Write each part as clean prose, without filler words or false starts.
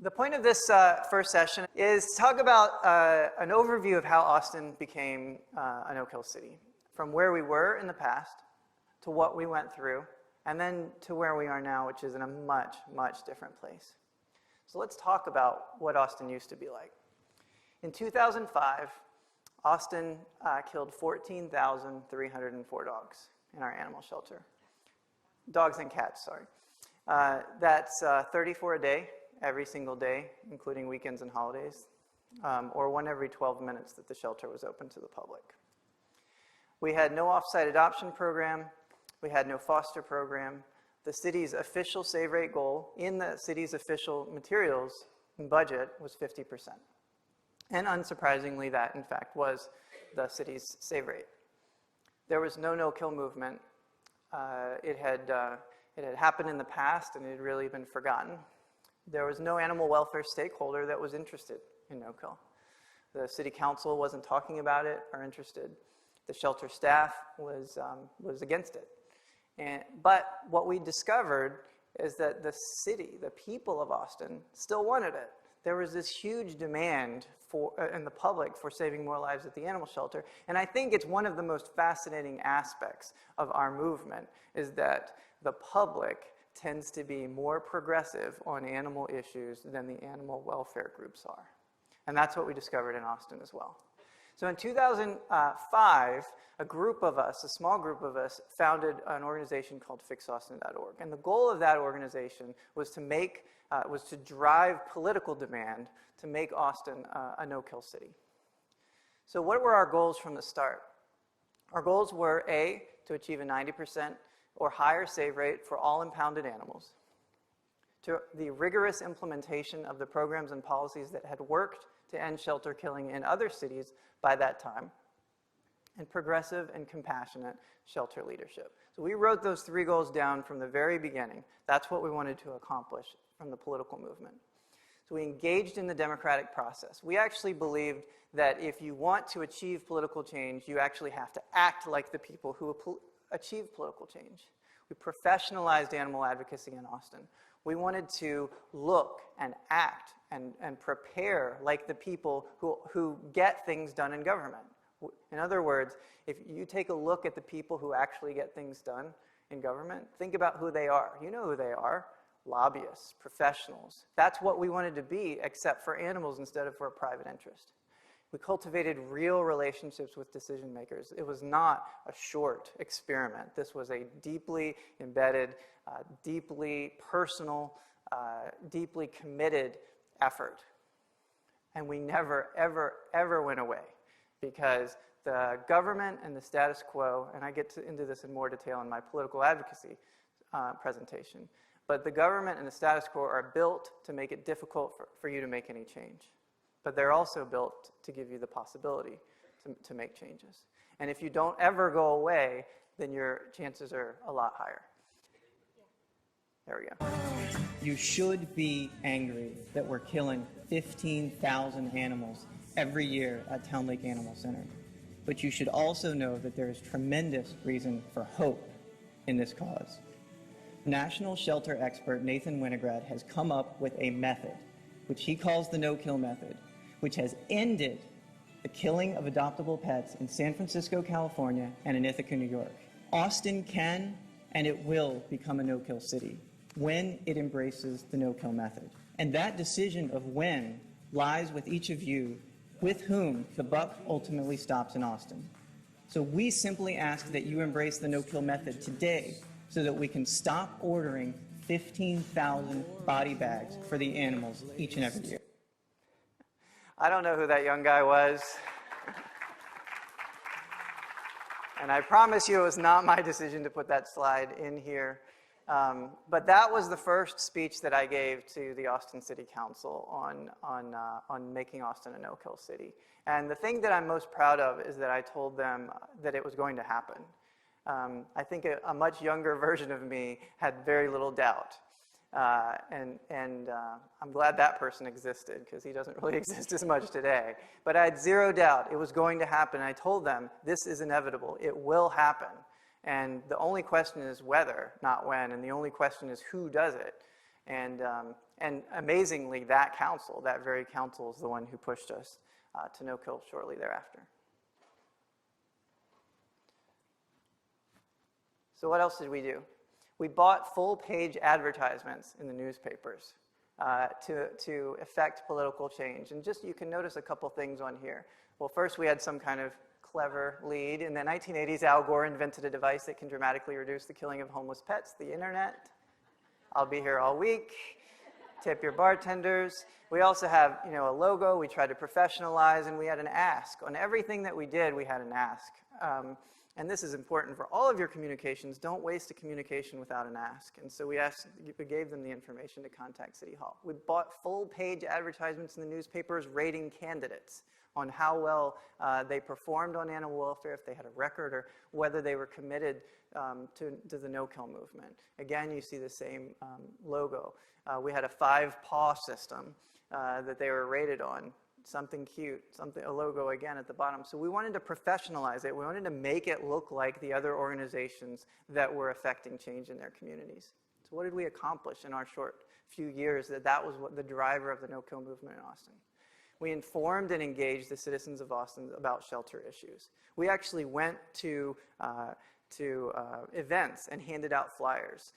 The point of this first session is to talk about an overview of how Austin became a no-kill city, from where we were in the past to what we went through, and then to where we are now, which is in a much, much different place. So let's talk about what Austin used to be like. In 2005, Austin killed 14,304 dogs in our animal shelter. Dogs and cats, sorry. That's 34 a day, every single day, including weekends and holidays, or one every 12 minutes that the shelter was open to the public. We had no off-site adoption program. We had no foster program. The city's official save rate goal in the city's official materials and budget was 50%. And unsurprisingly, that, in fact, was the city's save rate. There was no no-kill movement. It had happened in the past, and it had really been forgotten. There was no animal welfare stakeholder that was interested in no-kill. The city council wasn't talking about it or interested. The shelter staff was against it. But what we discovered is that the city, the people of Austin, still wanted it. There was this huge demand in the public for saving more lives at the animal shelter. And I think it's one of the most fascinating aspects of our movement is that the public tends to be more progressive on animal issues than the animal welfare groups are. And that's what we discovered in Austin as well. So in 2005, a group of us, a small group of us, founded an organization called FixAustin.org. And the goal of that organization was to drive political demand to make Austin a no-kill city. So what were our goals from the start? Our goals were A, to achieve a 90% or higher save rate for all impounded animals, to the rigorous implementation of the programs and policies that had worked to end shelter killing in other cities by that time, and progressive and compassionate shelter leadership. So we wrote those three goals down from the very beginning. That's what we wanted to accomplish from the political movement. So we engaged in the democratic process. We actually believed that if you want to achieve political change, you actually have to act like the people who achieve political change. We professionalized animal advocacy in Austin. We wanted to look and act and prepare like the people who get things done in government. In other words, if you take a look at the people who actually get things done in government, think about who they are. You know who they are. Lobbyists, professionals. That's what we wanted to be, except for animals instead of for a private interest. We cultivated real relationships with decision makers. It was not a short experiment. This was a deeply embedded, deeply personal, deeply committed effort. And we never, ever, ever went away because the government and the status quo, and I get into this in more detail in my political advocacy presentation, but the government and the status quo are built to make it difficult for you to make any change. But they're also built to give you the possibility to make changes. And if you don't ever go away, then your chances are a lot higher. There we go. You should be angry that we're killing 15,000 animals every year at Town Lake Animal Center. But you should also know that there is tremendous reason for hope in this cause. National shelter expert Nathan Winograd has come up with a method, which he calls the no-kill method, which has ended the killing of adoptable pets in San Francisco, California, and in Ithaca, New York. Austin can and it will become a no-kill city when it embraces the no-kill method. And that decision of when lies with each of you, with whom the buck ultimately stops in Austin. So we simply ask that you embrace the no-kill method today so that we can stop ordering 15,000 body bags for the animals each and every year. I don't know who that young guy was. And I promise you it was not my decision to put that slide in here. But that was the first speech that I gave to the Austin City Council on making Austin a no-kill city. And the thing that I'm most proud of is that I told them that it was going to happen. I think a much younger version of me had very little doubt. And I'm glad that person existed because he doesn't really exist as much today. But I had zero doubt it was going to happen. I told them, this is inevitable. It will happen. And the only question is whether, not when. And the only question is who does it. And amazingly, that very council is the one who pushed us to no-kill shortly thereafter. So what else did we do? We bought full-page advertisements in the newspapers to affect political change. And just, you can notice a couple things on here. Well, first we had some kind of clever lead. In the 1980s, Al Gore invented a device that can dramatically reduce the killing of homeless pets, the internet. I'll be here all week. Tip your bartenders. We also have, a logo. We tried to professionalize, and we had an ask. On everything that we did, we had an ask. And this is important for all of your communications. Don't waste a communication without an ask. And so we gave them the information to contact City Hall. We bought full-page advertisements in the newspapers rating candidates on how well they performed on animal welfare, if they had a record, or whether they were committed to the no-kill movement. Again, you see the same logo. We had a 5-paw system that they were rated on. Something cute, a logo again at the bottom. So we wanted to professionalize it. We wanted to make it look like the other organizations that were affecting change in their communities. So what did we accomplish in our short few years that was what the driver of the no-kill movement in Austin? We informed and engaged the citizens of Austin about shelter issues. We actually went to events and handed out flyers.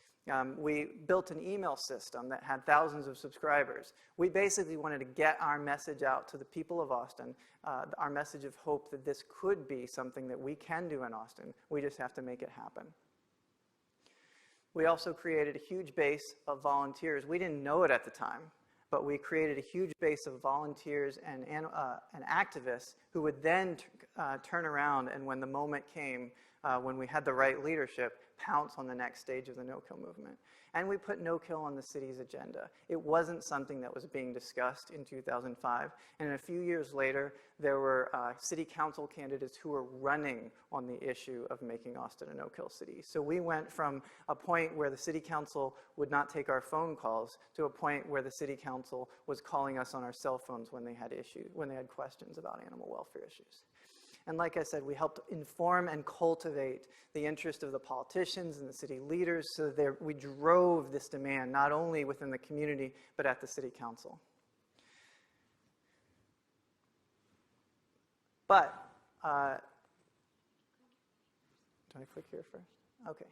We built an email system that had thousands of subscribers. We basically wanted to get our message out to the people of Austin, our message of hope that this could be something that we can do in Austin. We just have to make it happen. We also created a huge base of volunteers. We didn't know it at the time, but we created a huge base of volunteers and activists who would then turn around, and when the moment came, when we had the right leadership, pounce on the next stage of the no-kill movement. And we put no-kill on the city's agenda. It wasn't something that was being discussed in 2005. And a few years later, there were city council candidates who were running on the issue of making Austin a no-kill city. So we went from a point where the city council would not take our phone calls to a point where the city council was calling us on our cell phones when they had questions about animal welfare issues. And like I said, we helped inform and cultivate the interest of the politicians and the city leaders, so that we drove this demand not only within the community, but at the city council. But, do I click here first? Okay.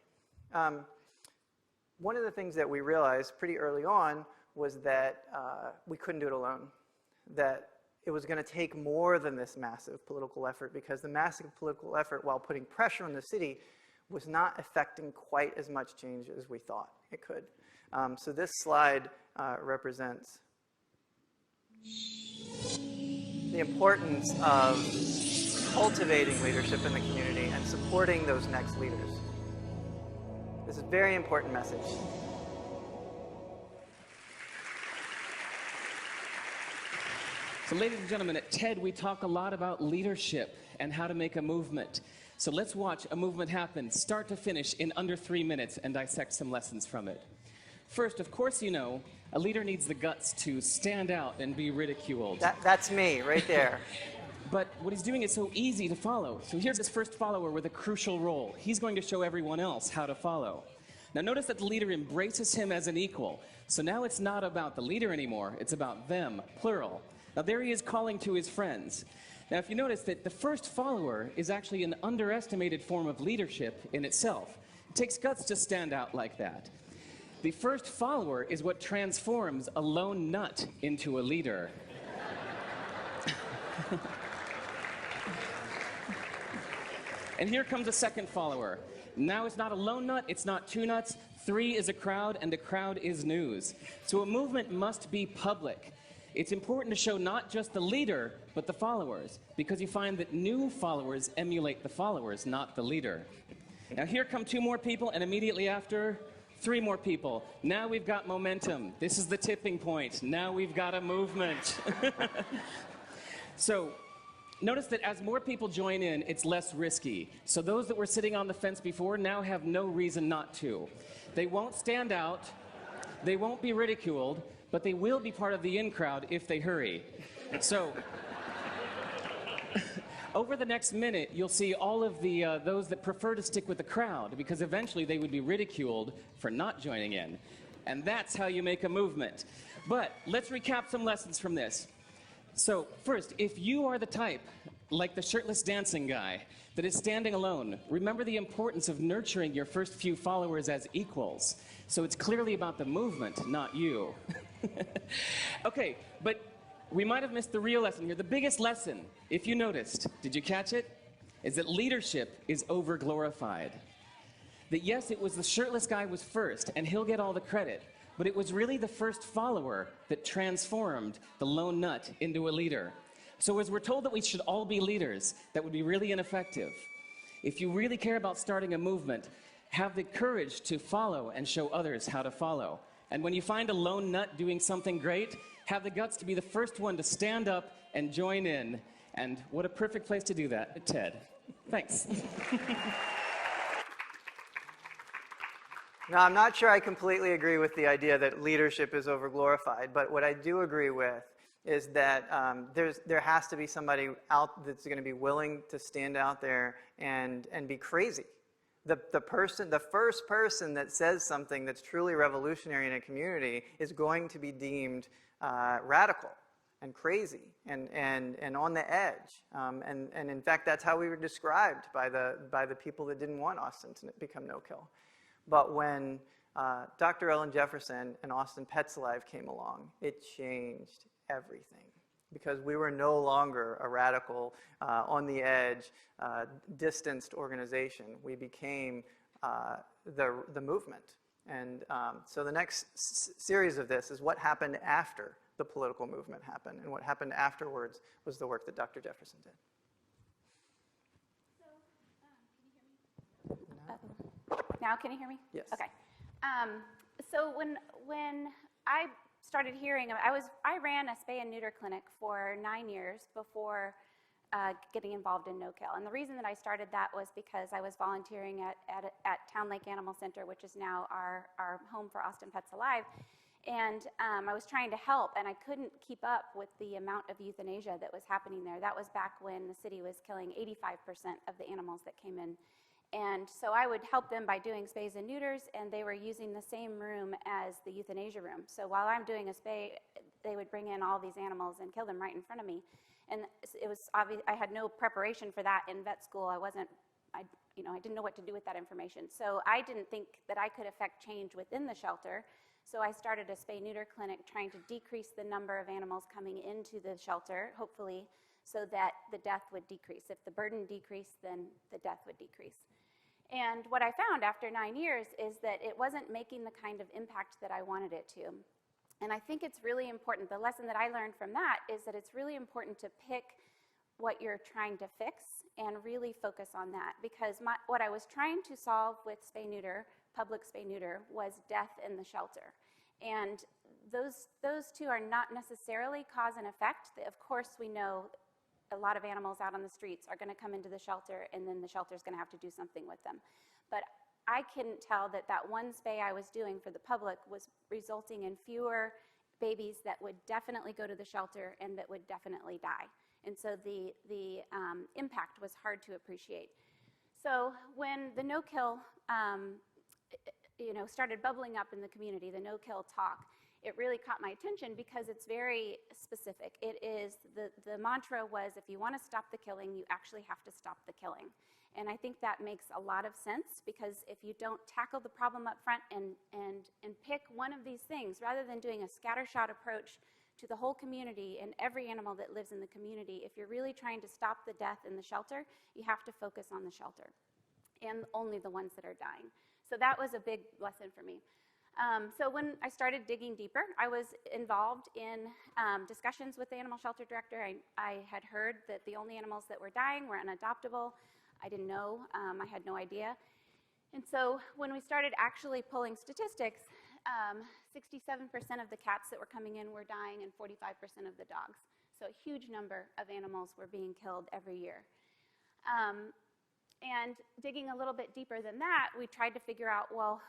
One of the things that we realized pretty early on was that we couldn't do it alone, that it was going to take more than this massive political effort, because the massive political effort, while putting pressure on the city, was not affecting quite as much change as we thought it could. So this slide represents the importance of cultivating leadership in the community and supporting those next leaders. This is a very important message. So ladies and gentlemen, at TED we talk a lot about leadership and how to make a movement. So let's watch a movement happen, start to finish, in under 3 minutes and dissect some lessons from it. First, of course you know, a leader needs the guts to stand out and be ridiculed. That's me, right there. But what he's doing is so easy to follow. So here's his first follower with a crucial role. He's going to show everyone else how to follow. Now notice that the leader embraces him as an equal. So now it's not about the leader anymore, it's about them, plural. Now there he is calling to his friends. Now if you notice that the first follower is actually an underestimated form of leadership in itself. It takes guts to stand out like that. The first follower is what transforms a lone nut into a leader. And here comes a second follower. Now it's not a lone nut, it's not two nuts, 3 is a crowd, and a crowd is news. So a movement must be public. It's important to show not just the leader, but the followers, because you find that new followers emulate the followers, not the leader. Now here come 2 more people, and immediately after, 3 more people. Now we've got momentum. This is the tipping point. Now we've got a movement. So notice that as more people join in, it's less risky. So those that were sitting on the fence before now have no reason not to. They won't stand out, they won't be ridiculed, but they will be part of the in crowd if they hurry. So over the next minute, you'll see all of those that prefer to stick with the crowd, because eventually they would be ridiculed for not joining in. And that's how you make a movement. But let's recap some lessons from this. So first, if you are the type, like the shirtless dancing guy, that is standing alone, remember the importance of nurturing your first few followers as equals. So it's clearly about the movement, not you. Okay, but we might have missed the real lesson here. The biggest lesson, if you noticed, did you catch it? Is that leadership is over-glorified. That yes, it was the shirtless guy was first, and he'll get all the credit, but it was really the first follower that transformed the lone nut into a leader. So as we're told that we should all be leaders, that would be really ineffective. If you really care about starting a movement, have the courage to follow and show others how to follow. And when you find a lone nut doing something great, have the guts to be the first one to stand up and join in. And what a perfect place to do that, Ted. Thanks. Now, I'm not sure I completely agree with the idea that leadership is overglorified, but what I do agree with is that there has to be somebody out that's going to be willing to stand out there and be crazy. The first person that says something that's truly revolutionary in a community is going to be deemed radical and crazy and on the edge. And in fact, that's how we were described by the people that didn't want Austin to become no-kill. But when Dr. Ellen Jefferson and Austin Pets Alive came along, it changed everything, because we were no longer a radical, on the edge, distanced organization. We became the movement. And so the next series of this is what happened after the political movement happened, and what happened afterwards was the work that Dr. Jefferson did. Now, can you hear me? Yes. Okay. So when I started hearing, I ran a spay and neuter clinic for 9 years before getting involved in no-kill. And the reason that I started that was because I was volunteering at Town Lake Animal Center, which is now our home for Austin Pets Alive. And I was trying to help, and I couldn't keep up with the amount of euthanasia that was happening there. That was back when the city was killing 85% of the animals that came in. And so I would help them by doing spays and neuters, and they were using the same room as the euthanasia room. So while I'm doing a spay, they would bring in all these animals and kill them right in front of me. And it was obvious, I had no preparation for that in vet school. I didn't know what to do with that information. So I didn't think that I could affect change within the shelter. So I started a spay-neuter clinic trying to decrease the number of animals coming into the shelter, hopefully, so that the death would decrease. If the burden decreased, then the death would decrease. And what I found after 9 years is that it wasn't making the kind of impact that I wanted it to. And I think it's really important. The lesson that I learned from that is that it's really important to pick what you're trying to fix and really focus on that. Because what I was trying to solve with spay-neuter, public spay-neuter, was death in the shelter. And those two are not necessarily cause and effect. Of course, we know a lot of animals out on the streets are going to come into the shelter, and then the shelter's going to have to do something with them. But I couldn't tell that one spay I was doing for the public was resulting in fewer babies that would definitely go to the shelter and that would definitely die. And so the impact was hard to appreciate. So when the no-kill started bubbling up in the community, the no-kill talk, it really caught my attention because it's very specific. It is, the mantra was, if you want to stop the killing, you actually have to stop the killing. And I think that makes a lot of sense, because if you don't tackle the problem up front and pick one of these things, rather than doing a scattershot approach to the whole community and every animal that lives in the community, if you're really trying to stop the death in the shelter, you have to focus on the shelter and only the ones that are dying. So that was a big lesson for me. So when I started digging deeper, I was involved in discussions with the animal shelter director. I had heard that the only animals that were dying were unadoptable. I didn't know. I had no idea. And so when we started actually pulling statistics, 67% of the cats that were coming in were dying and 45% of the dogs. So a huge number of animals were being killed every year. And digging a little bit deeper than that, we tried to figure out, well,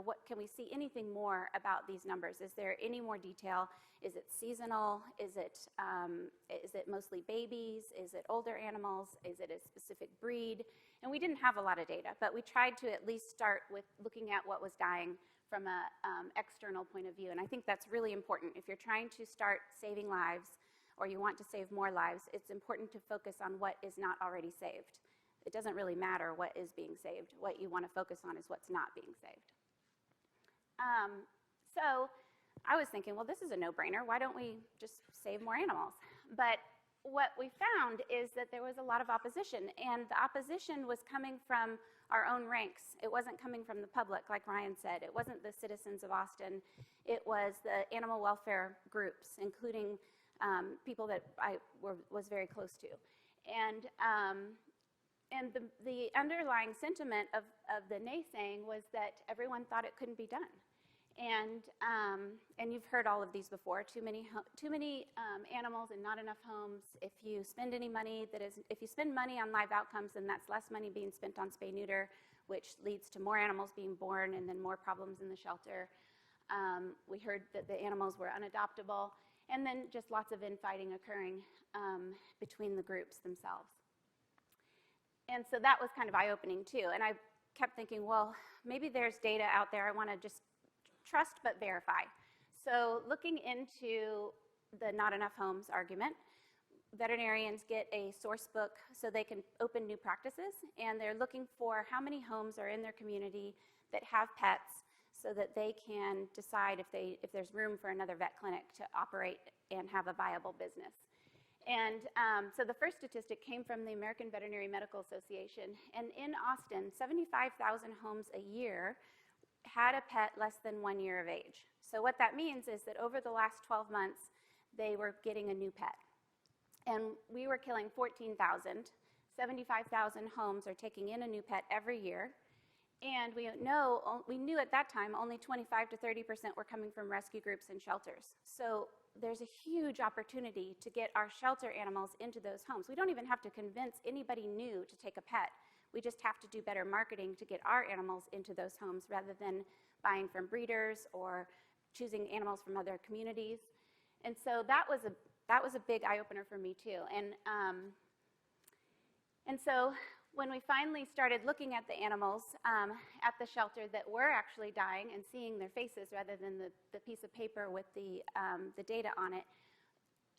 what can we see anything more about these numbers? Is there any more detail? Is it seasonal? Is it mostly babies? Is it older animals? Is it a specific breed? And we didn't have a lot of data, but we tried to at least start with looking at what was dying from a external point of view. And I think that's really important. If you're trying to start saving lives or you want to save more lives, it's important to focus on what is not already saved. It doesn't really matter what is being saved. What you want to focus on is what's not being saved. So I was thinking, well, this is a no-brainer. Why don't we just save more animals? But what we found is that there was a lot of opposition, and the opposition was coming from our own ranks. It wasn't coming from the public, like Ryan said. It wasn't the citizens of Austin. It was the animal welfare groups, including people that I was very close to. And the underlying sentiment of the naysaying was that everyone thought it couldn't be done. And you've heard all of these before. Too many animals and not enough homes. If you spend if you spend money on live outcomes, then that's less money being spent on spay-neuter, which leads to more animals being born and then more problems in the shelter. We heard that the animals were unadoptable, and then just lots of infighting occurring between the groups themselves. And so that was kind of eye-opening too. And I kept thinking, well, maybe there's data out there I want to just trust but verify. So looking into the not enough homes argument, veterinarians get a source book so they can open new practices, and they're looking for how many homes are in their community that have pets so that they can decide if there's room for another vet clinic to operate and have a viable business. And so the first statistic came from the American Veterinary Medical Association, and in Austin, 75,000 homes a year had a pet less than 1 year of age. So what that means is that over the last 12 months, they were getting a new pet. And we were killing 14,000. 75,000 homes are taking in a new pet every year. And we knew at that time only 25 to 30% were coming from rescue groups and shelters. So there's a huge opportunity to get our shelter animals into those homes. We don't even have to convince anybody new to take a pet. We just have to do better marketing to get our animals into those homes rather than buying from breeders or choosing animals from other communities. And so that was a big eye-opener for me too. And so when we finally started looking at the animals at the shelter that were actually dying and seeing their faces rather than the piece of paper with the data on it,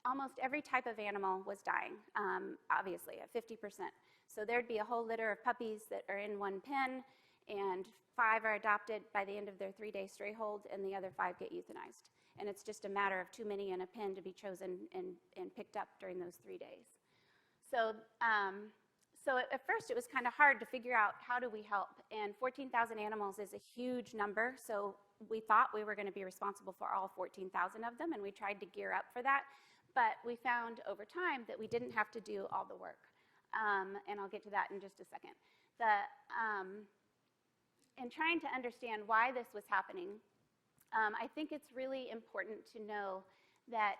almost every type of animal was dying, obviously, at 50%. So there'd be a whole litter of puppies that are in one pen, and 5 are adopted by the end of their 3-day stray hold, and the other 5 get euthanized. And it's just a matter of too many in a pen to be chosen and picked up during those 3 days. So at first it was kind of hard to figure out how do we help. And 14,000 animals is a huge number, so we thought we were going to be responsible for all 14,000 of them, and we tried to gear up for that. But we found over time that we didn't have to do all the work. And I'll get to that in just a second. In trying to understand why this was happening, I think it's really important to know that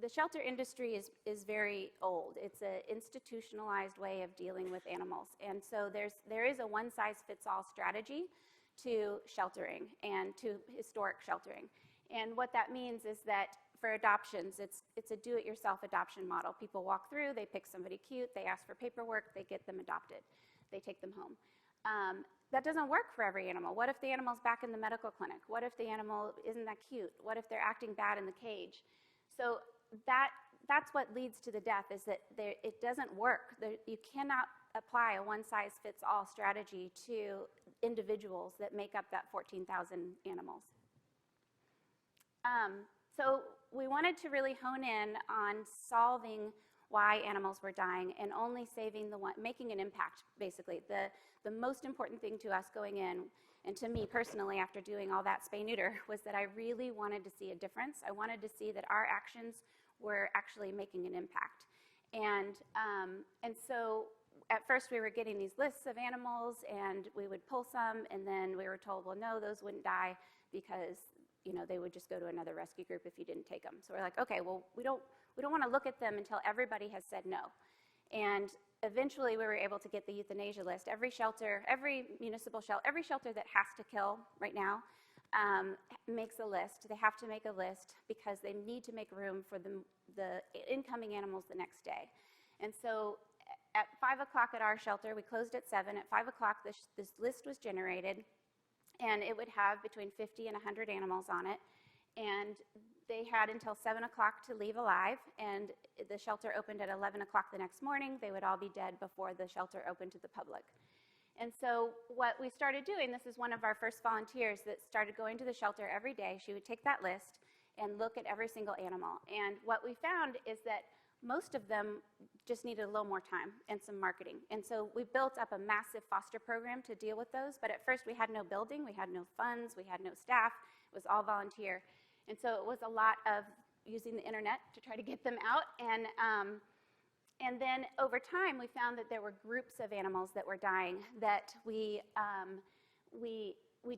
the shelter industry is very old. It's an institutionalized way of dealing with animals. And so there is a one-size-fits-all strategy to sheltering and to historic sheltering. And what that means is that for adoptions, it's a do-it-yourself adoption model. People walk through, they pick somebody cute, they ask for paperwork, they get them adopted, they take them home. That doesn't work for every animal. What if the animal's back in the medical clinic? What if the animal isn't that cute? What if they're acting bad in the cage? So that's what leads to the death, is that it doesn't work. You cannot apply a one-size-fits-all strategy to individuals that make up that 14,000 animals. So we wanted to really hone in on solving why animals were dying and only saving the one, making an impact, basically. The most important thing to us going in, and to me personally after doing all that spay-neuter, was that I really wanted to see a difference. I wanted to see that our actions were actually making an impact. And so at first we were getting these lists of animals, and we would pull some, and then we were told, well, no, those wouldn't die because they would just go to another rescue group if you didn't take them. So we're like, okay, well, we don't want to look at them until everybody has said no. And eventually we were able to get the euthanasia list. Every shelter, every municipal shelter, every shelter that has to kill right now makes a list. They have to make a list because they need to make room for the incoming animals the next day. And so at 5 o'clock at our shelter, we closed at 7. At 5 o'clock, this list was generated. and it would have between 50 and 100 animals on it. And they had until 7 o'clock to leave alive, and the shelter opened at 11 o'clock the next morning. They would all be dead before the shelter opened to the public. And so what we started doing, this is one of our first volunteers that started going to the shelter every day. She would take that list and look at every single animal. And what we found is that most of them just needed a little more time and some marketing. And so we built up a massive foster program to deal with those. But at first we had no building, we had no funds, we had no staff. It was all volunteer. And so it was a lot of using the internet to try to get them out. And then over time, we found that there were groups of animals that were dying that we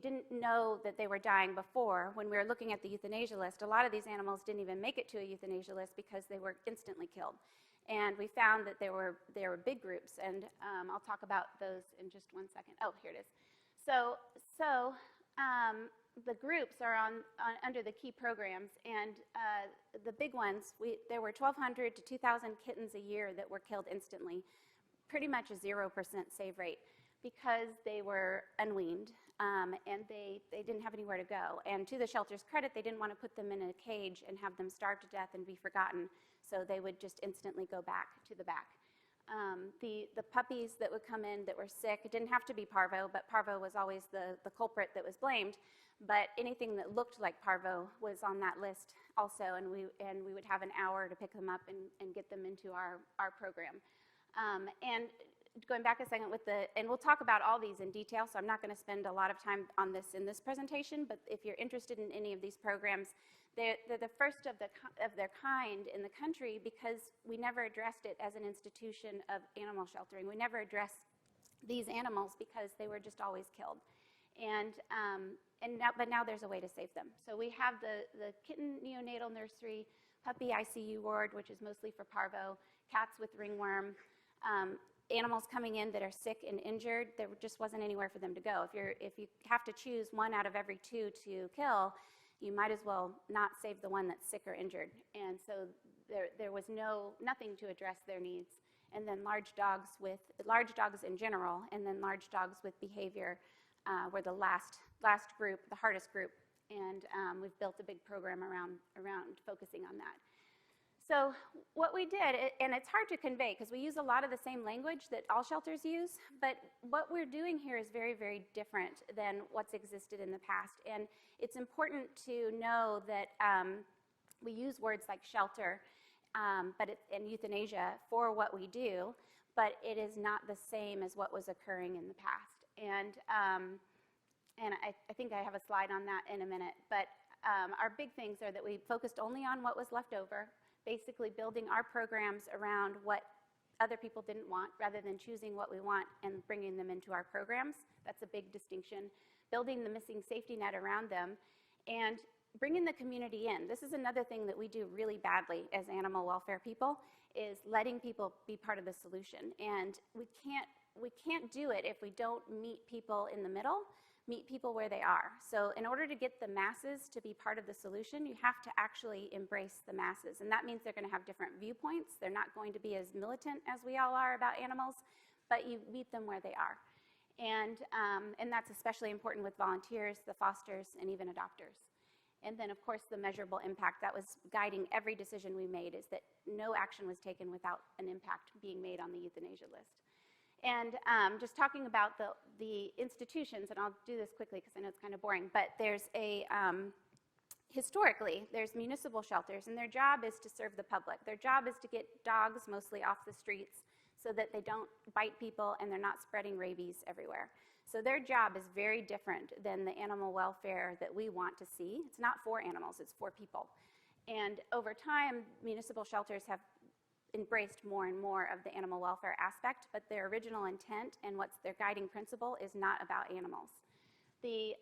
didn't know that they were dying before. When we were looking at the euthanasia list, a lot of these animals didn't even make it to a euthanasia list because they were instantly killed. And we found that there were big groups, and I'll talk about those in just one second. Oh, here it is. So the groups are under the key programs, and the big ones, there were 1,200 to 2,000 kittens a year that were killed instantly, pretty much a 0% save rate, because they were unweaned, and they didn't have anywhere to go. And to the shelter's credit, they didn't want to put them in a cage and have them starve to death and be forgotten, so they would just instantly go back to the back. The puppies that would come in that were sick, it didn't have to be parvo, but parvo was always the culprit that was blamed. But anything that looked like parvo was on that list also, and we would have an hour to pick them up and get them into our program. And going back a second and we'll talk about all these in detail, so I'm not going to spend a lot of time on this in this presentation, but if you're interested in any of these programs, they're the first of their kind in the country because we never addressed it as an institution of animal sheltering. We never addressed these animals because they were just always killed. But now there's a way to save them. So we have the kitten neonatal nursery, puppy ICU ward, which is mostly for parvo, cats with ringworm, animals coming in that are sick and injured. There just wasn't anywhere for them to go. If you have to choose one out of every two to kill, you might as well not save the one that's sick or injured. And so there was nothing to address their needs. And then large dogs in general, and then large dogs with behavior were the last group, the hardest group, and we've built a big program around focusing on that. So what we did, and it's hard to convey because we use a lot of the same language that all shelters use, but what we're doing here is very, very different than what's existed in the past. And it's important to know that we use words like shelter and euthanasia for what we do, but it is not the same as what was occurring in the past. And I think I have a slide on that in a minute, but our big things are that we focused only on what was left over, basically building our programs around what other people didn't want rather than choosing what we want and bringing them into our programs. That's a big distinction. Building the missing safety net around them and bringing the community in. This is another thing that we do really badly as animal welfare people, is letting people be part of the solution. And we can't do it if we don't meet people in the middle, meet people where they are. So in order to get the masses to be part of the solution, you have to actually embrace the masses. And that means they're going to have different viewpoints. They're not going to be as militant as we all are about animals, but you meet them where they are. And that's especially important with volunteers, the fosters, and even adopters. And then, of course, the measurable impact that was guiding every decision we made is that no action was taken without an impact being made on the euthanasia list. And just talking about the institutions, and I'll do this quickly because I know it's kind of boring, but there's historically, there's municipal shelters, and their job is to serve the public. Their job is to get dogs mostly off the streets so that they don't bite people and they're not spreading rabies everywhere. So their job is very different than the animal welfare that we want to see. It's not for animals, it's for people. And over time, municipal shelters have embraced more and more of the animal welfare aspect, but their original intent and what's their guiding principle is not about animals. The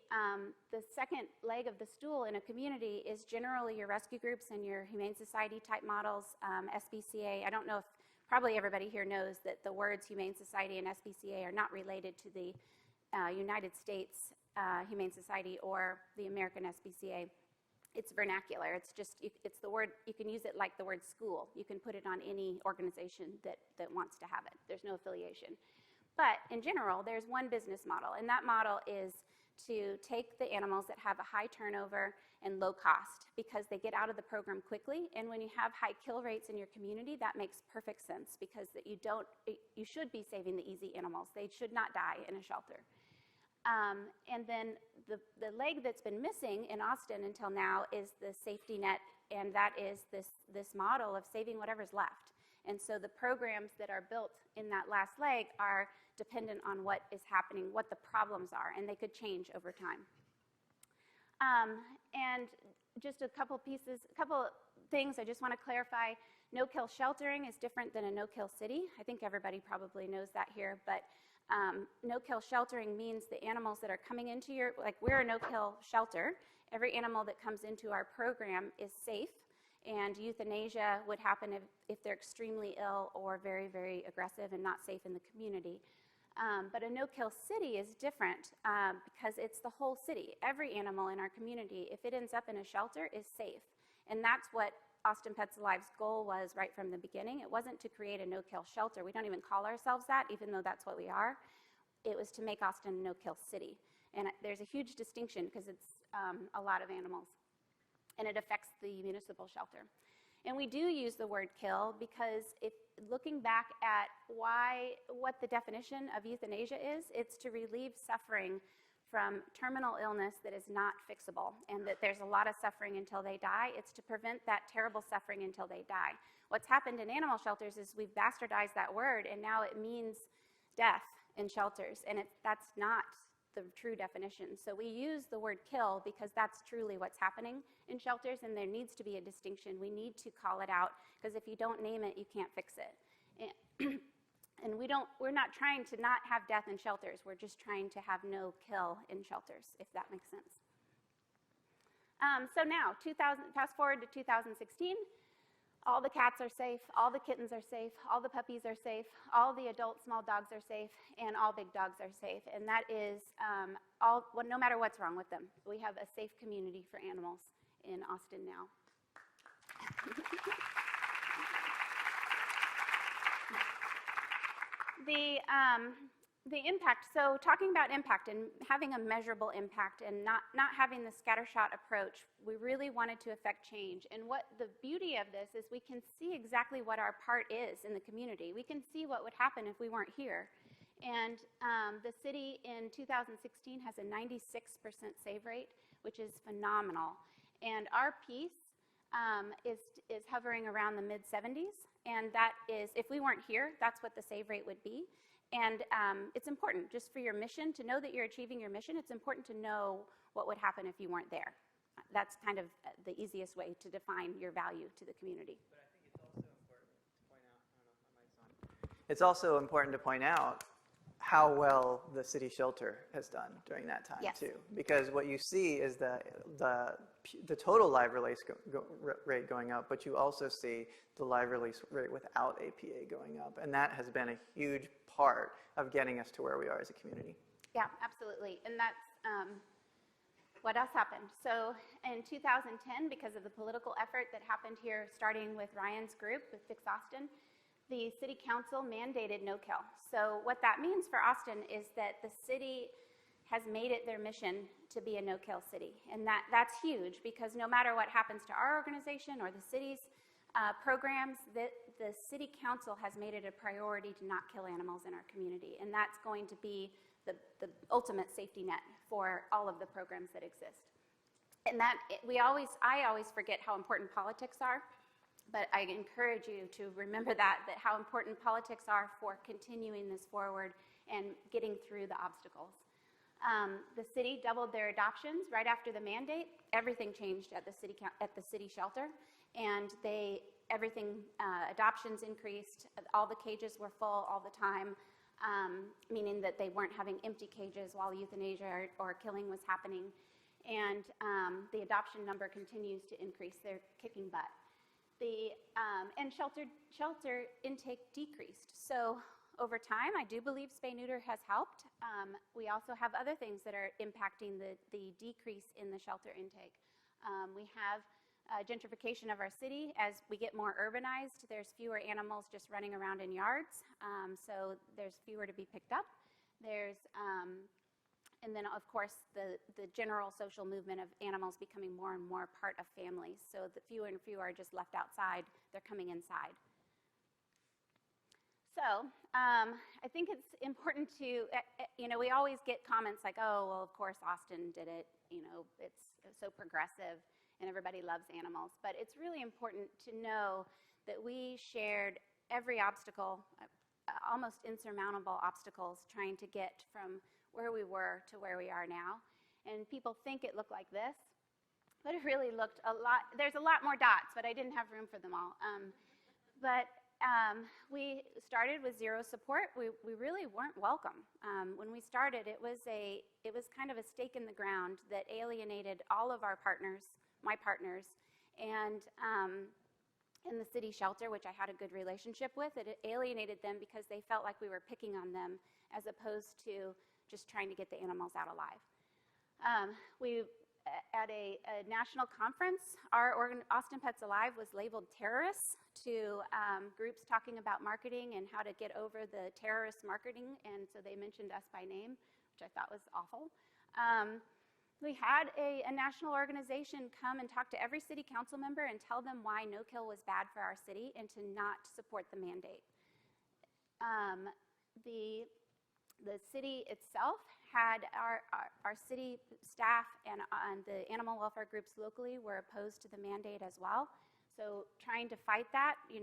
second leg of the stool in a community is generally your rescue groups and your Humane Society type models, SPCA. I don't know if probably everybody here knows that the words Humane Society and SPCA are not related to the United States Humane Society or the American SPCA. It's vernacular. It's the word, you can use it like the word school. You can put it on any organization that wants to have it. There's no affiliation. But in general, there's one business model, and that model is to take the animals that have a high turnover and low cost, because they get out of the program quickly. And when you have high kill rates in your community, that makes perfect sense, because that you should be saving the easy animals. They should not die in a shelter. And then the leg that's been missing in Austin until now is the safety net, and that is this model of saving whatever's left. And so the programs that are built in that last leg are dependent on what is happening, what the problems are, and they could change over time. And just a couple things I just want to clarify. No-kill sheltering is different than a no-kill city. I think everybody probably knows that here, but no-kill sheltering means the animals that are coming into we're a no-kill shelter. Every animal that comes into our program is safe, and euthanasia would happen if they're extremely ill or very, very aggressive and not safe in the community. But a no-kill city is different because it's the whole city. Every animal in our community, if it ends up in a shelter, is safe. And that's what Austin Pets Alive's goal was right from the beginning. It wasn't to create a no-kill shelter. We don't even call ourselves that, even though that's what we are. It was to make Austin a no-kill city. And there's a huge distinction because it's a lot of animals. And it affects the municipal shelter. And we do use the word kill because looking back at what the definition of euthanasia is, it's to relieve suffering from terminal illness that is not fixable, and that there's a lot of suffering until they die. It's to prevent that terrible suffering until they die. What's happened in animal shelters is we've bastardized that word, and now it means death in shelters, and that's not the true definition. So we use the word kill because that's truly what's happening in shelters, and there needs to be a distinction. We need to call it out, because if you don't name it, you can't fix it. And we're not trying to not have death in shelters. We're just trying to have no kill in shelters, if that makes sense. So now, fast forward to 2016. All the cats are safe, all the kittens are safe, all the puppies are safe, all the adult small dogs are safe, and all big dogs are safe. And that is no matter what's wrong with them. We have a safe community for animals in Austin now. The impact, so talking about impact and having a measurable impact and not having the scattershot approach, we really wanted to affect change. And what the beauty of this is we can see exactly what our part is in the community. We can see what would happen if we weren't here. And the city in 2016 has a 96% save rate, which is phenomenal. And our piece is hovering around the mid-70s. And that is, if we weren't here, that's what the save rate would be. And it's important, just for your mission, to know that you're achieving your mission. It's important to know what would happen if you weren't there. That's kind of the easiest way to define your value to the community. But I think it's also important to point out, I don't know if my mic's on. It's also important to point out how well the city shelter has done during that time, yes, too. Because what you see is the total live release rate going up, but you also see the live release rate without APA going up. And that has been a huge part of getting us to where we are as a community. Yeah, absolutely. And that's what else happened. So in 2010, because of the political effort that happened here, starting with Ryan's group, with Fix Austin, the city council mandated no-kill. So what that means for Austin is that the city has made it their mission to be a no-kill city. And that's huge, because no matter what happens to our organization or the city's programs, the city council has made it a priority to not kill animals in our community. And that's going to be the ultimate safety net for all of the programs that exist. And I always forget how important politics are. But I encourage you to remember that how important politics are for continuing this forward and getting through the obstacles. The city doubled their adoptions right after the mandate. Everything changed at the city shelter, and adoptions increased. All the cages were full all the time, meaning that they weren't having empty cages while euthanasia or killing was happening. And the adoption number continues to increase. They're kicking butt. And shelter intake decreased. So over time, I do believe spay-neuter has helped. We also have other things that are impacting the decrease in the shelter intake. We have gentrification of our city. As we get more urbanized, there's fewer animals just running around in yards, so there's fewer to be picked up. There's And then, of course, the general social movement of animals becoming more and more part of families. So the fewer and fewer are just left outside, they're coming inside. So I think it's important to, we always get comments like, oh, well, of course Austin did it. It's so progressive and everybody loves animals. But it's really important to know that we shared every obstacle, almost insurmountable obstacles, trying to get from where we were to where we are now. And people think it looked like this, but it really looked a lot. There's a lot more dots, but I didn't have room for them all. We started with zero support. We really weren't welcome. When we started, it was kind of a stake in the ground that alienated all of our partners, my partners, and in the city shelter, which I had a good relationship with, it alienated them because they felt like we were picking on them as opposed to just trying to get the animals out alive. At a national conference, our Austin Pets Alive was labeled terrorists to groups talking about marketing and how to get over the terrorist marketing, and so they mentioned us by name, which I thought was awful. We had a national organization come and talk to every city council member and tell them why no-kill was bad for our city and to not support the mandate. The city itself had our city staff and the animal welfare groups locally were opposed to the mandate as well. So trying to fight that, we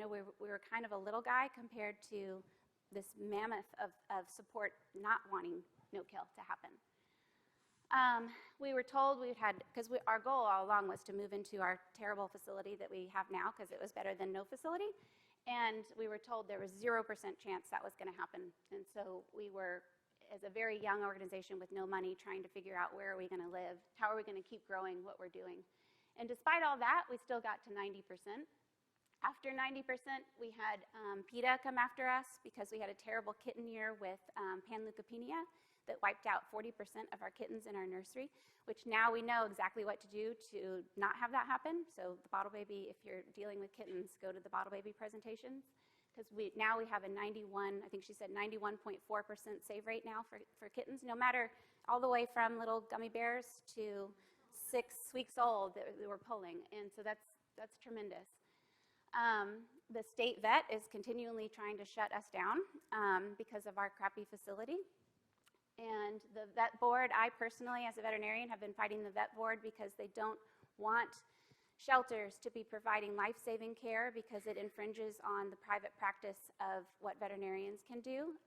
were kind of a little guy compared to this mammoth of support not wanting no-kill to happen. We were told because our goal all along was to move into our terrible facility that we have now because it was better than no facility. And we were told there was 0% chance that was going to happen. And so we were, as a very young organization with no money, trying to figure out where are we going to live, how are we going to keep growing what we're doing. And despite all that, we still got to 90%. After 90%, we had PETA come after us because we had a terrible kitten year with panleukopenia that wiped out 40% of our kittens in our nursery, which now we know exactly what to do to not have that happen. So the Bottle Baby, if you're dealing with kittens, go to the Bottle Baby presentations. Because now we have a 91, I think she said 91.4% save rate now for kittens, no matter all the way from little gummy bears to 6 weeks old that we're pulling. And so that's tremendous. The state vet is continually trying to shut us down because of our crappy facility. And the vet board, I personally, as a veterinarian, have been fighting the vet board because they don't want shelters to be providing life-saving care because it infringes on the private practice of what veterinarians can do.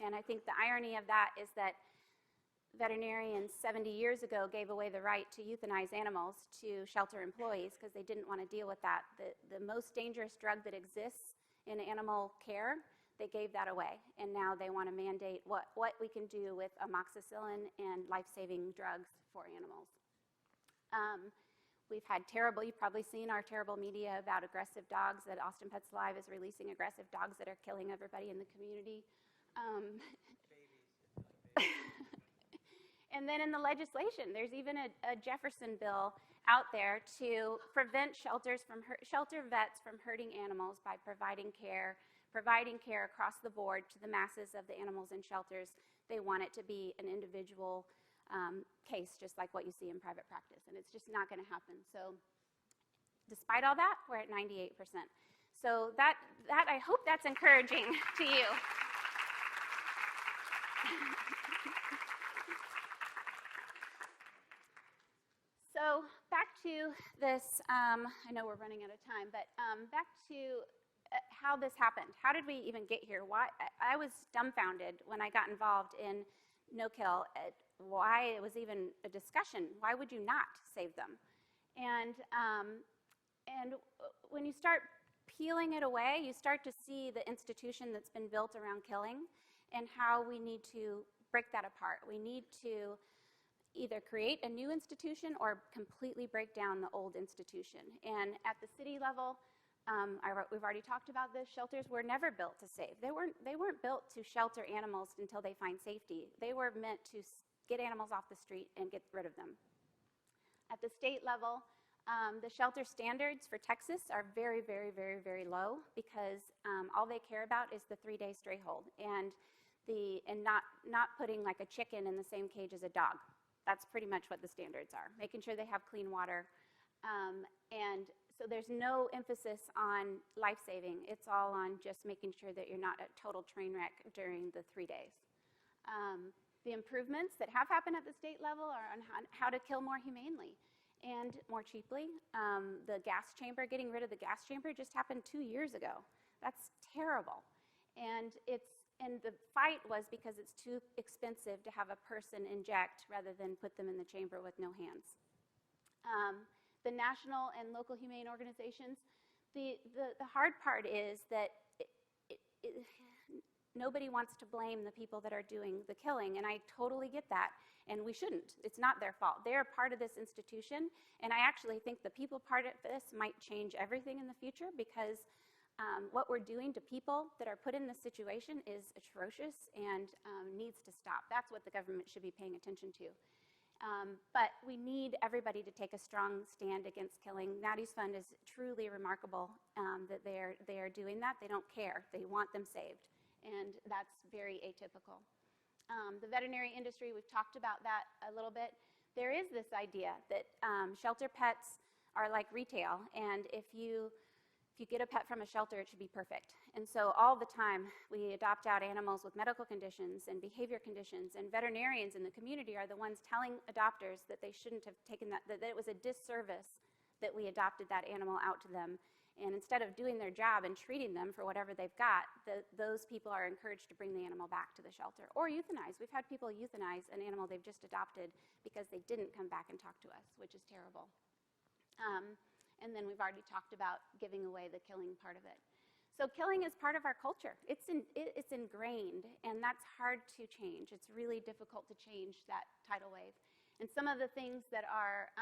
And I think the irony of that is that veterinarians 70 years ago gave away the right to euthanize animals to shelter employees because they didn't want to deal with that. The most dangerous drug that exists in animal care, they gave that away, and now they want to mandate what we can do with amoxicillin and life-saving drugs for animals. We've had you've probably seen our terrible media about aggressive dogs, that Austin Pets Alive is releasing aggressive dogs that are killing everybody in the community. And then in the legislation, there's even a Jefferson bill out there to prevent shelter vets from hurting animals by providing care across the board to the masses of the animals in shelters. They want it to be an individual case, just like what you see in private practice, and it's just not going to happen. So despite all that, we're at 98%. So that I hope that's encouraging to you. So back to this, I know we're running out of time, but back to how this happened. How did we even get here? Why? I was dumbfounded when I got involved in no-kill, why it was even a discussion. Why would you not save them? And when you start peeling it away, you start to see the institution that's been built around killing and how we need to break that apart. We need to either create a new institution or completely break down the old institution. And at the city level, we've already talked about this, shelters were never built to save. They weren't built to shelter animals until they find safety. They were meant to get animals off the street and get rid of them. At the state level, the shelter standards for Texas are very, very, very, very low because all they care about is the 3-day stray hold. And and not putting like a chicken in the same cage as a dog. That's pretty much what the standards are, making sure they have clean water. And so there's no emphasis on life-saving. It's all on just making sure that you're not a total train wreck during the 3 days. The improvements that have happened at the state level are on how to kill more humanely and more cheaply. The gas chamber, getting rid of the gas chamber just happened 2 years ago. That's terrible. And the fight was because it's too expensive to have a person inject rather than put them in the chamber with no hands. The national and local humane organizations, the hard part is that nobody wants to blame the people that are doing the killing, and I totally get that, and we shouldn't. It's not their fault. They're part of this institution, and I actually think the people part of this might change everything in the future, because what we're doing to people that are put in this situation is atrocious and needs to stop. That's what the government should be paying attention to. But we need everybody to take a strong stand against killing. Natty's Fund is truly remarkable that they are doing that. They don't care. They want them saved. And that's very atypical. The veterinary industry, we've talked about that a little bit. There is this idea that shelter pets are like retail, and if you get a pet from a shelter, it should be perfect. And so all the time, we adopt out animals with medical conditions and behavior conditions, and veterinarians in the community are the ones telling adopters that they shouldn't have taken that it was a disservice that we adopted that animal out to them. And instead of doing their job and treating them for whatever they've got, those people are encouraged to bring the animal back to the shelter or euthanize. We've had people euthanize an animal they've just adopted because they didn't come back and talk to us, which is terrible. And then we've already talked about giving away the killing part of it. So killing is part of our culture. It's ingrained, and that's hard to change. It's really difficult to change that tidal wave. And some of the things that are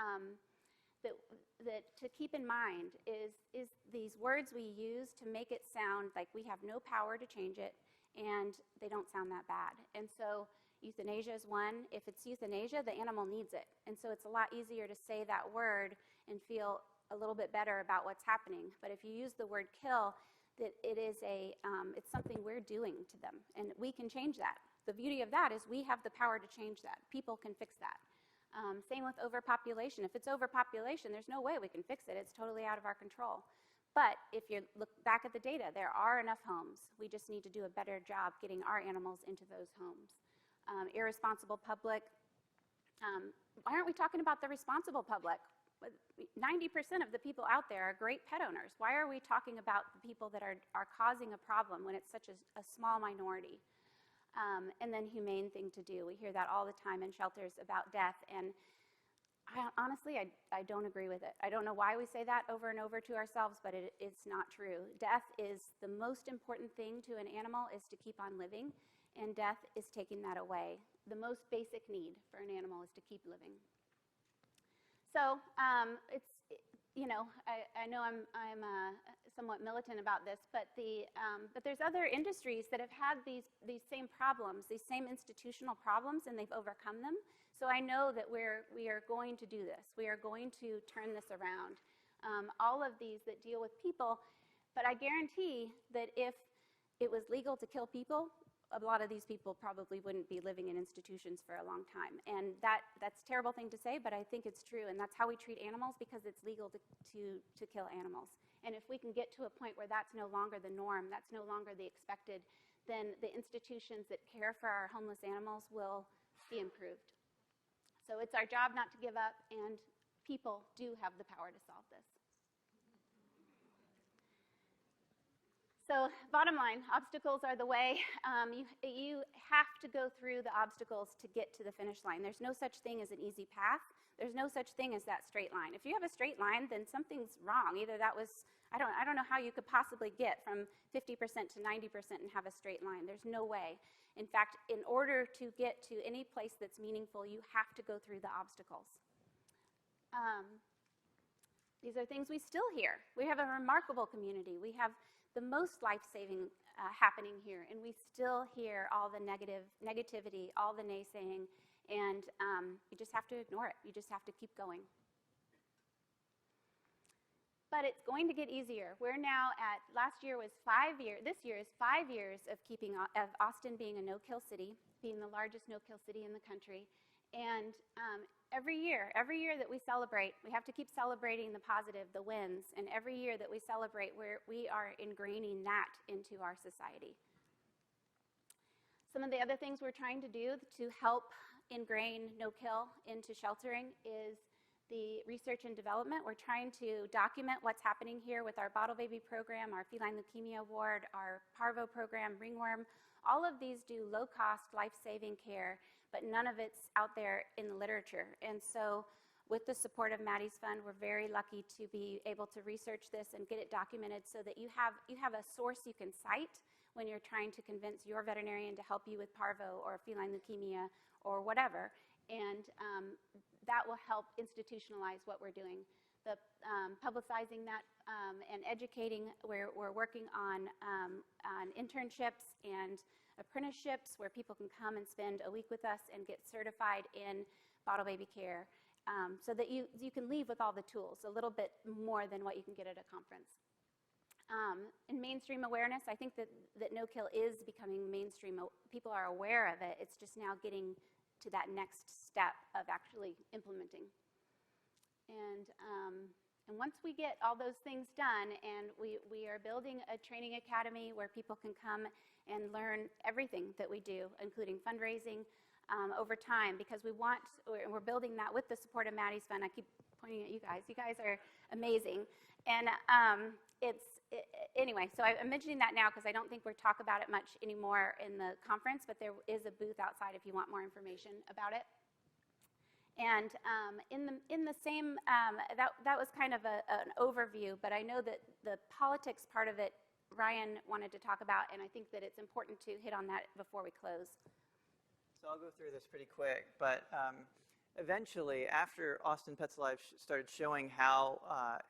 that to keep in mind is these words we use to make it sound like we have no power to change it, and they don't sound that bad. And so euthanasia is one. If it's euthanasia, the animal needs it. And so it's a lot easier to say that word and feel a little bit better about what's happening. But if you use the word kill, that it's something we're doing to them, and we can change that. The beauty of that is we have the power to change that. People can fix that. Same with overpopulation. If it's overpopulation, there's no way we can fix it. It's totally out of our control. But if you look back at the data, there are enough homes. We just need to do a better job getting our animals into those homes. Irresponsible public. Why aren't we talking about the responsible public? 90% of the people out there are great pet owners. Why are we talking about the people that are causing a problem when it's such a small minority? And then humane thing to do. We hear that all the time in shelters about death, and honestly, I don't agree with it. I don't know why we say that over and over to ourselves, but it's not true. Death is the most important thing to an animal, is to keep on living, and death is taking that away. The most basic need for an animal is to keep living. So I know I'm somewhat militant about this, but there's other industries that have had these same problems, these same institutional problems, and they've overcome them. So I know that we are going to do this. We are going to turn this around. All of these that deal with people, but I guarantee that if it was legal to kill people, a lot of these people probably wouldn't be living in institutions for a long time. And that's a terrible thing to say, but I think it's true. And that's how we treat animals, because it's legal to kill animals. And if we can get to a point where that's no longer the norm, that's no longer the expected, then the institutions that care for our homeless animals will be improved. So it's our job not to give up, and people do have the power to solve this. So bottom line, obstacles are the way. You have to go through the obstacles to get to the finish line. There's no such thing as an easy path. There's no such thing as that straight line. If you have a straight line, then something's wrong. Either that was, I don't know how you could possibly get from 50% to 90% and have a straight line. There's no way. In fact, in order to get to any place that's meaningful, you have to go through the obstacles. These are things we still hear. We have a remarkable community. We have the most life-saving happening here, and we still hear all the negativity, all the naysaying, and you just have to ignore it. You just have to keep going. But it's going to get easier. We're now at, last year was 5 years, this year is 5 years of of Austin being a no-kill city, being the largest no-kill city in the country. And every year that we celebrate, we have to keep celebrating the positive, the wins. And every year that we celebrate, we are ingraining that into our society. Some of the other things we're trying to do to help ingrain no-kill into sheltering is the research and development. We're trying to document what's happening here with our bottle baby program, our feline leukemia ward, our parvo program, ringworm. All of these do low-cost, life-saving care, but none of it's out there in the literature. And so with the support of Maddie's Fund, we're very lucky to be able to research this and get it documented so that you have a source you can cite when you're trying to convince your veterinarian to help you with parvo or feline leukemia or whatever. And that will help institutionalize what we're doing. The publicizing that and educating, we're working on internships and apprenticeships where people can come and spend a week with us and get certified in bottle baby care so that you can leave with all the tools, a little bit more than what you can get at a conference. In mainstream awareness, I think that no-kill is becoming mainstream. People are aware of it. It's just now getting to that next step of actually implementing. And once we get all those things done, and we are building a training academy where people can come and learn everything that we do, including fundraising over time, because we're building that with the support of Maddie's Fund. I keep pointing at you guys. You guys are amazing. And anyway, so I'm mentioning that now because I don't think we talk about it much anymore in the conference, but there is a booth outside if you want more information about it. And in the same, that was kind of an overview, but I know that the politics part of it, Ryan wanted to talk about, and I think that it's important to hit on that before we close. So I'll go through this pretty quick, but eventually, after Austin Pets Alive started showing how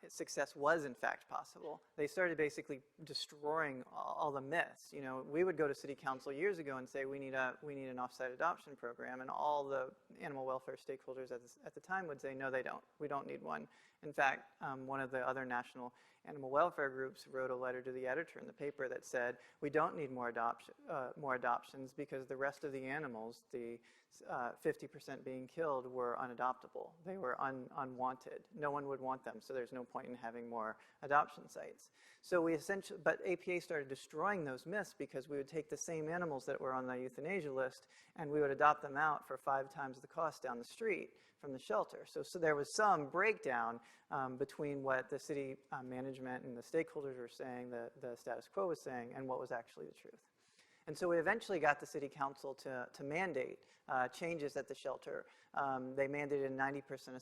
success was in fact possible, they started basically destroying all the myths. You know, we would go to city council years ago and say we need an off-site adoption program, and all the animal welfare stakeholders at the time would say no, they don't. We don't need one. In fact, one of the other national animal welfare groups wrote a letter to the editor in the paper that said we don't need more adoptions because the rest of the animals, the 50% being killed, were unadoptable. They were unwanted. No one would want them, so there's no point in having more adoption sites. So but APA started destroying those myths because we would take the same animals that were on the euthanasia list and we would adopt them out for 5 times the cost down the street from the shelter. So there was some breakdown between what the city management and the stakeholders were saying, the status quo was saying, and what was actually the truth. And so we eventually got the city council to mandate changes at the shelter. They mandated a 90%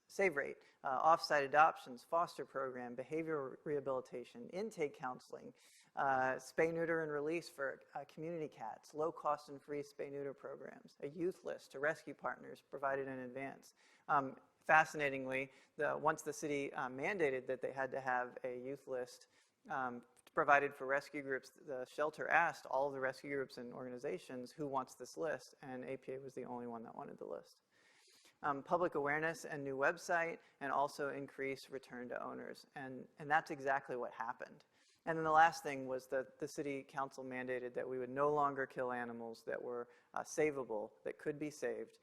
save rate, off-site adoptions, foster program, behavioral rehabilitation, intake counseling, spay, neuter, and release for community cats, low-cost and free spay-neuter programs, a youth list to rescue partners provided in advance. Fascinatingly, once the city mandated that they had to have a youth list provided for rescue groups, the shelter asked all of the rescue groups and organizations who wants this list, and APA was the only one that wanted the list. Public awareness and new website, and also increase return to owners, and that's exactly what happened. And then the last thing was that the city council mandated that we would no longer kill animals that were savable, that could be saved,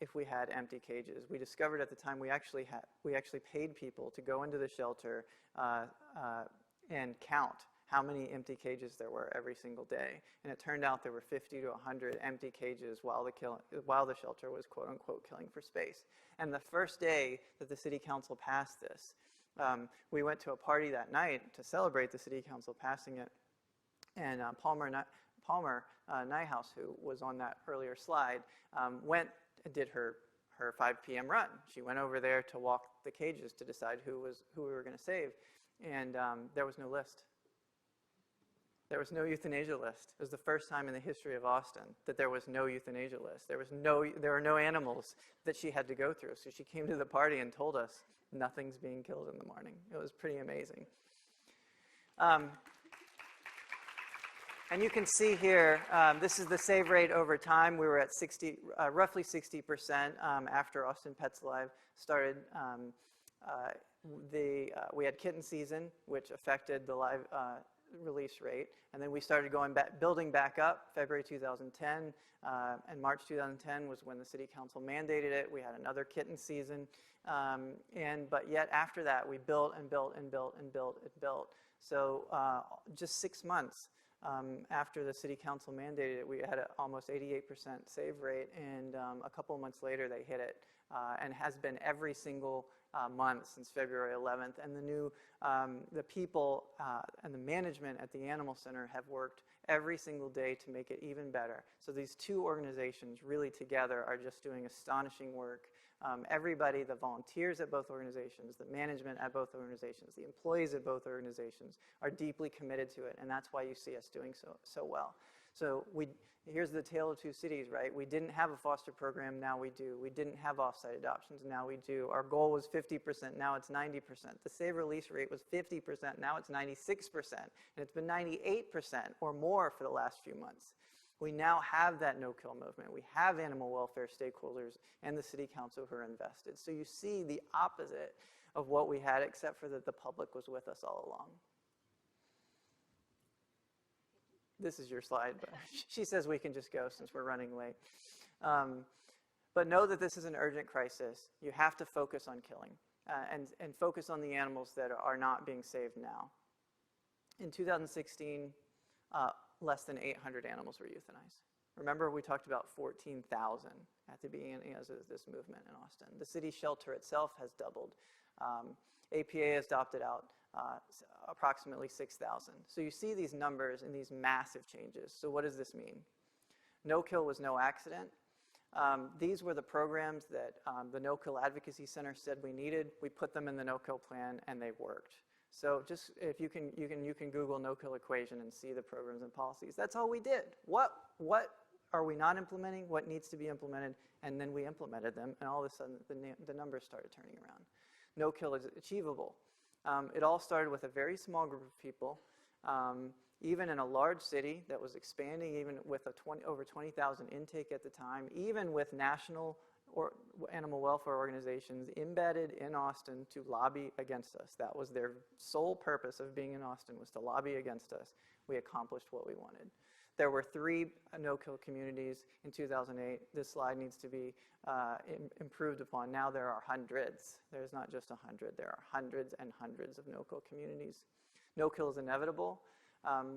if we had empty cages. We discovered at the time we actually paid people to go into the shelter and count how many empty cages there were every single day. And it turned out there were 50 to 100 empty cages while the shelter was quote-unquote killing for space. And the first day that the city council passed this, we went to a party that night to celebrate the city council passing it. And Palmer Nyhouse, who was on that earlier slide, went and did her 5 p.m. run. She went over there to walk the cages to decide who we were going to save. And there was no list. There was no euthanasia list. It was the first time in the history of Austin that there was no euthanasia list. There were no animals that she had to go through. So she came to the party and told us nothing's being killed in the morning. It was pretty amazing. And you can see here, this is the save rate over time. We were at roughly 60% after Austin Pets Alive started We had kitten season, which affected the live release rate, and then we started building back up. February 2010 and March 2010 was when the city council mandated it. We had another kitten season, but yet after that we built and built and built and built and built. So just 6 months after the city council mandated it, we had an almost 88% save rate, and a couple of months later they hit it, and has been every single month since February 11th. And the people and the management at the Animal Center have worked every single day to make it even better. So these two organizations really together are just doing astonishing work. Everybody, the volunteers at both organizations, the management at both organizations, the employees at both organizations are deeply committed to it, and that's why you see us doing so well. So here's the tale of two cities, right? We didn't have a foster program, now we do. We didn't have off-site adoptions, now we do. Our goal was 50%, now it's 90%. The save release rate was 50%, now it's 96%. And it's been 98% or more for the last few months. We now have that no-kill movement. We have animal welfare stakeholders and the city council who are invested. So you see the opposite of what we had, except for that the public was with us all along. This is your slide, but she says we can just go since we're running late. But know that this is an urgent crisis. You have to focus on killing and focus on the animals that are not being saved now. In 2016, less than 800 animals were euthanized. Remember, we talked about 14,000 at the beginning of this movement in Austin. The city shelter itself has doubled. APA has adopted out approximately 6,000. So you see these numbers and these massive changes. So what does this mean? No kill was no accident. These were the programs that the No Kill Advocacy Center said we needed. We put them in the no kill plan, and they worked. So just if you can Google no kill equation and see the programs and policies. That's all we did. What are we not implementing? What needs to be implemented? And then we implemented them, and all of a sudden the numbers started turning around. No kill is achievable. It all started with a very small group of people. Even in a large city that was expanding, even with over 20,000 intake at the time, even with national or animal welfare organizations embedded in Austin to lobby against us. That was their sole purpose of being in Austin, was to lobby against us. We accomplished what we wanted. There were 3 no-kill communities in 2008. This slide needs to be improved upon. Now there are hundreds. There's not just 100. There are hundreds and hundreds of no-kill communities. No-kill is inevitable.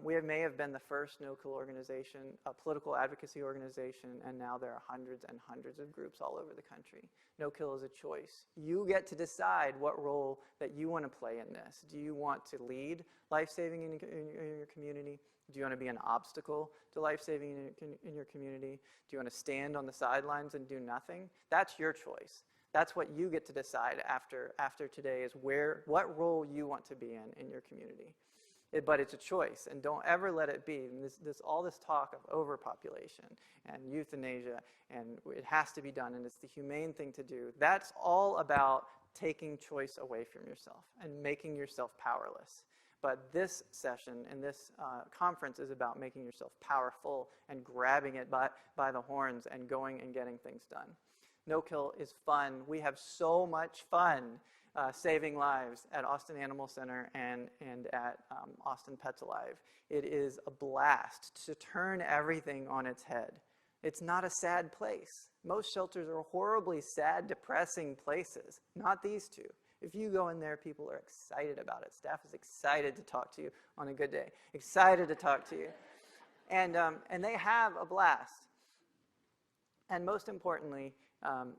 We may have been the first no-kill organization, a political advocacy organization, and now there are hundreds and hundreds of groups all over the country. No-kill is a choice. You get to decide what role that you want to play in this. Do you want to lead life-saving in your community? Do you want to be an obstacle to life-saving in your community? Do you want to stand on the sidelines and do nothing? That's your choice. That's what you get to decide after today, is what role you want to be in your community. But it's a choice, and don't ever let it be. And all this talk of overpopulation and euthanasia, and it has to be done, and it's the humane thing to do. That's all about taking choice away from yourself and making yourself powerless. But this session and this conference is about making yourself powerful and grabbing it by the horns and going and getting things done. No kill is fun. We have so much fun saving lives at Austin Animal Center and at Austin Pets Alive. It is a blast to turn everything on its head. It's not a sad place. Most shelters are horribly sad, depressing places. Not these two. If you go in there, people are excited about it. Staff is excited to talk to you on a good day. Excited to talk to you. And they have a blast. And most importantly,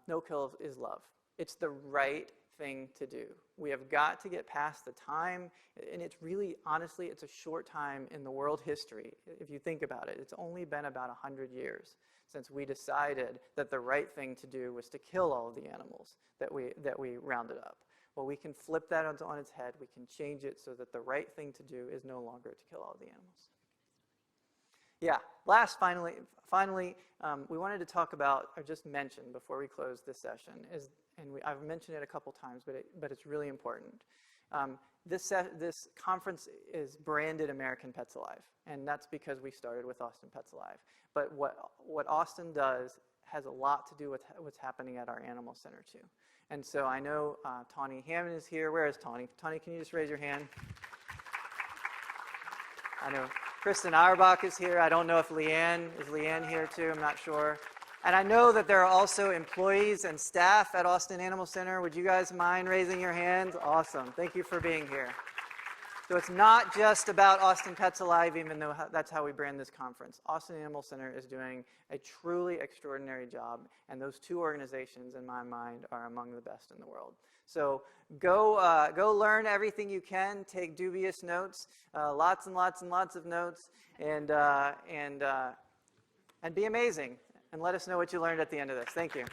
no kill is love. It's the right thing to do. We have got to get past the time, and it's really, honestly, it's a short time in the world history. If you think about it, it's only been about 100 years since we decided that the right thing to do was to kill all of the animals that we rounded up. Well, we can flip that on its head. We can change it so that the right thing to do is no longer to kill all the animals. Yeah, finally, we wanted to talk about, or just mention before we close this session, I've mentioned it a couple times, but it's really important. This conference is branded American Pets Alive, and that's because we started with Austin Pets Alive. But what Austin does has a lot to do with what's happening at our animal center too. And so I know Tawny Hammond is here. Where is Tawny? Tawny, can you just raise your hand? I know Kristen Auerbach is here. I don't know if is Leanne here too? I'm not sure. And I know that there are also employees and staff at Austin Animal Center. Would you guys mind raising your hands? Awesome. Thank you for being here. So it's not just about Austin Pets Alive, even though that's how we brand this conference. Austin Animal Center is doing a truly extraordinary job, and those two organizations, in my mind, are among the best in the world. So go learn everything you can. Take dubious notes, lots and lots and lots of notes, and be amazing. And let us know what you learned at the end of this. Thank you.